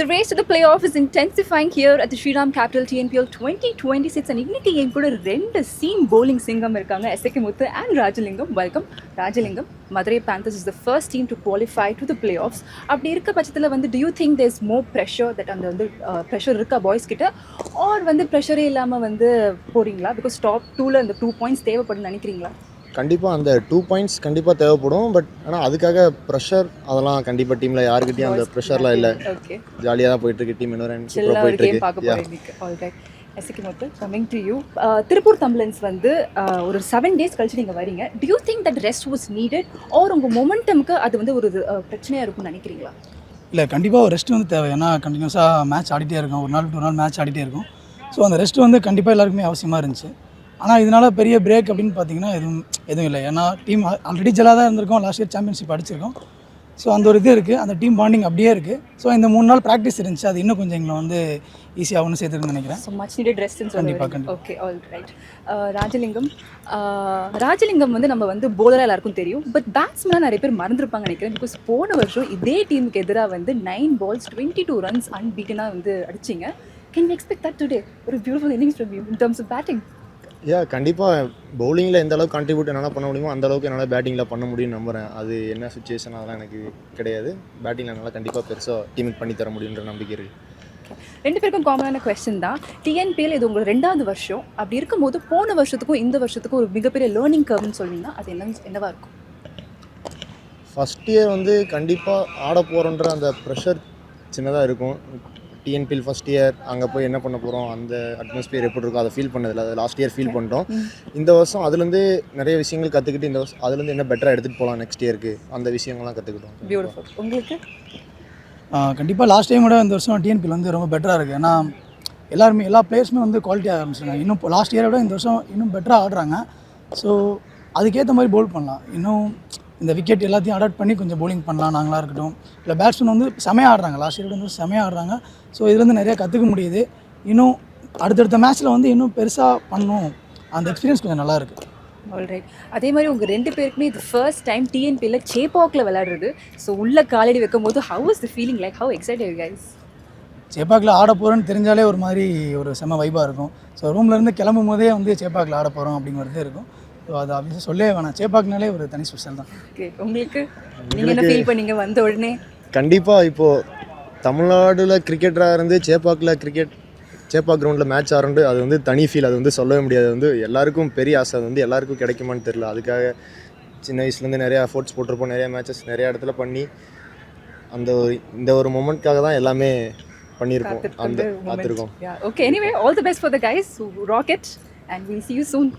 The race to the playoff is intensifying here at the Shriram Capital TNPL 2026 and இன்னைக்கு என் கூட ரெண்டு seam bowling சிங்கம் இருக்காங்க SK Muthu and Rajalingam. Welcome Rajalingam. Madurai Panthers is the first team to qualify to the playoffs. அப்படி இருக்க பட்சத்தில் வந்து do you think there's more pressure that அந்த வந்து pressure இருக்கா பாய்ஸ் கிட்ட or வந்து ப்ரெஷரே இல்லாமல் வந்து போறீங்களா? பிகாஸ் டாப் 2ல அந்த 2 பாயிண்ட்ஸ் தேவைப்படுன்னு நினைக்கிறீங்களா? கண்டிப்பாக அந்த 2 பாயிண்ட்ஸ் கண்டிப்பாக தேவைப்படும். பட் ஆனால் அதுக்காக ப்ரெஷர் அதெல்லாம் கண்டிப்பாக டீமில் யாருக்கிட்டையும் அந்த ப்ரெஷர்லாம் இல்லை. ஜாலியாக தான் போயிட்டுருக்கு டீம். இன்னொரு போயிட்டுருக்கு. SK Muthu, coming to you. Tiruppur தம்ப்லன்ஸ் வந்து ஒரு 7 days கழிச்சு நீங்கள் வரீங்க. Do you think that rest was needed or உங்கள் மொமெண்டமுக்கு அது வந்து ஒரு பிரச்சனையாக இருக்கும்னு நினைக்கிறீங்களா? இல்லை, கண்டிப்பாக ஒரு ரெஸ்ட் வந்து தேவை. ஏன்னா கண்டினியூஸாக மேட்ச் ஆடிட்டே இருக்கும், ஒரு நாள் மேட்ச் ஆடிட்டே இருக்கும். ஸோ அந்த ரெஸ்ட் வந்து கண்டிப்பாக எல்லாருக்குமே அவசியமாக இருந்துச்சு. ஆனால் இதனால் பெரிய பிரேக் அப்படின்னு பார்த்தீங்கன்னா எதுவும் இல்லை. ஏன்னா டீம் ஆல்ரெடி ஜெல்லாக தான் இருந்திருக்கோம், லாஸ்ட் இயர் சாம்பியன்ஷிப் அடிச்சிருக்கோம். ஸோ அந்த ஒரு இது இருக்குது, அந்த டீம் பாண்டிங் அப்படியே இருக்குது. ஸோ இந்த 3 நாள் ப்ராக்டிஸ் இருந்துச்சு, அது இன்னும் கொஞ்சம் எங்களை வந்து ஈஸியாக ஒன்று சேர்த்துருக்குன்னு நினைக்கிறேன். So much needed rest. கண்டிப்பாக. Okay, all right. ராஜலிங்கம் வந்து நம்ம வந்து போலராக எல்லாருக்கும் தெரியும், பட் பேட்ஸ்மேனாக நிறைய பேர் மறந்துருப்பாங்க நினைக்கிறேன். பிகாஸ் போன வருஷம் இதே டீமுக்கு எதிராக வந்து 9 balls 22 runs அன்பீட்டனாக வந்து அடிச்சிங்க. Can we expect that today? ஒரு beautiful innings from you in terms of batting. கண்டிப்பாக பவுலிங்கில் எந்த அளவுக்கு கான்ட்ரிபியூட் என்னால் பண்ண முடியுமோ அந்த அளவுக்கு என்னால் பேட்டிங்கில் பண்ண முடியும்னு நம்புகிறேன். அது என்ன சுச்சுவேஷன் அதெல்லாம் எனக்கு கிடையாது. பேட்டிங்கில் என்னால் கண்டிப்பாக பெருசாக டீமுக்கு பண்ணி தர முடியுன்ற நம்பிக்கை இருக்குது. ரெண்டு பேருக்கும் காமனான கொஸ்டின் தான். டிஎன்பிஎல் இது உங்கள் 2வது வருஷம். அப்படி இருக்கும்போது போன வருஷத்துக்கும் இந்த வருஷத்துக்கும் ஒரு மிகப்பெரிய லேர்னிங் கர்வ்னு சொல்லிங்கன்னா அது என்னவா இருக்கும்? ஃபஸ்ட் இயர் வந்து கண்டிப்பாக ஆட போகிறோன்ற அந்த ப்ரெஷர் சின்னதாக இருக்கும். டிஎன்பிஎல் ஃபஸ்ட் இயர் அங்கே போய் என்ன பண்ண போகிறோம், அந்த அட்மாஸ்பியர் எப்படி இருக்கும் அதை ஃபீல் பண்ணதில்லை. அதை லாஸ்ட் இயர் ஃபீல் பண்ணிட்டோம். இந்த வருஷம் அதுலேருந்து நிறைய விஷயங்கள் கற்றுக்கிட்டு இந்த வருஷம் அதுலேருந்து என்ன பெட்டராக எடுத்துகிட்டு போகலாம் நெக்ஸ்ட் இயருக்கு அந்த விஷயங்கள்லாம் கற்றுக்கிட்டோம். பியூட்டிஃபுல். உங்களுக்கு? கண்டிப்பாக லாஸ்ட் டைம் விட இந்த வருஷம் டிஎன்பிஎல் வந்து ரொம்ப பெட்டராக இருக்குது. ஏன்னா எல்லா பிளேயர்ஸுமே வந்து குவாலிட்டியாக ஆரம்பிச்சிருக்காங்க. இன்னும் லாஸ்ட் இயரை விட இந்த வருஷம் இன்னும் பெட்டராக ஆடுறாங்க. ஸோ அதுக்கேற்ற மாதிரி பவுல் பண்ணலாம். இன்னும் இந்த விக்கெட் எல்லாத்தையும் அடாப்ட் பண்ணி கொஞ்சம் பவுலிங் பண்ணலாம். நாங்களாக இருக்கட்டும், இல்லை பேட்ஸ்மேன் வந்து செமையாக ஆடுறாங்க. லாஸ்ட் இயர் வந்து செமையாக ஆடுறாங்க. ஸோ இதுலேருந்து நிறையா கற்றுக்க முடியுது. இன்னும் அடுத்தடுத்த மேட்ச்சில் வந்து இன்னும் பெருசாக பண்ணணும். அந்த எக்ஸ்பீரியன்ஸ் கொஞ்சம் நல்லா இருக்குது. ஆல்ரைட். அதே மாதிரி உங்கள் 2 பேருக்குமே இது ஃபர்ஸ்ட் டைம் டிஎன்பிஎல்ல சேப்பாக்கில் விளையாடுறது. ஸோ உள்ள காலடி வைக்கும் போது how is the feeling like? How excited you guys? சேப்பாக்கில் ஆட போகிறோன்னு தெரிஞ்சாலே ஒரு மாதிரி ஒரு செம வைப்பாக இருக்கும். ஸோ ரூம்லேருந்து கிளம்பும் போதே வந்து சேப்பாக்கில் ஆட போகிறோம் அப்படிங்கிறது இருக்கும். ஸோ அது ஆஃபீஸாக சொல்லவே வேணாம், சேப்பாக்கினாலே ஒரு தனி ஸ்பெஷல் தான். ஓகே, உங்களுக்கு நீங்கள் என்ன ஃபீல் பண்ணீங்க வந்த உடனே? கண்டிப்பாக இப்போது தமிழ்நாடுல கிரிக்கெட்டராக இருந்து சேப்பாக் கிரவுண்டில் மேட்ச் ஆடுறது அது வந்து தனி ஃபீல். அது வந்து சொல்லவே முடியாது. வந்து எல்லாருக்கும் பெரிய ஆசை. அது வந்து எல்லாருக்கும் கிடைக்குமான்னு தெரியல. அதுக்காக சின்ன வயசுலேருந்து நிறையா எஃபோர்ட்ஸ் போட்டிருப்போம், நிறையா மேட்சஸ் நிறையா இடத்துல பண்ணி இந்த ஒரு மொமெண்ட்காக தான் எல்லாமே பண்ணியிருக்கோம், அந்த காத்திருக்கோம். Okay, anyway all the best for the guys who rock it and we'll see you soon.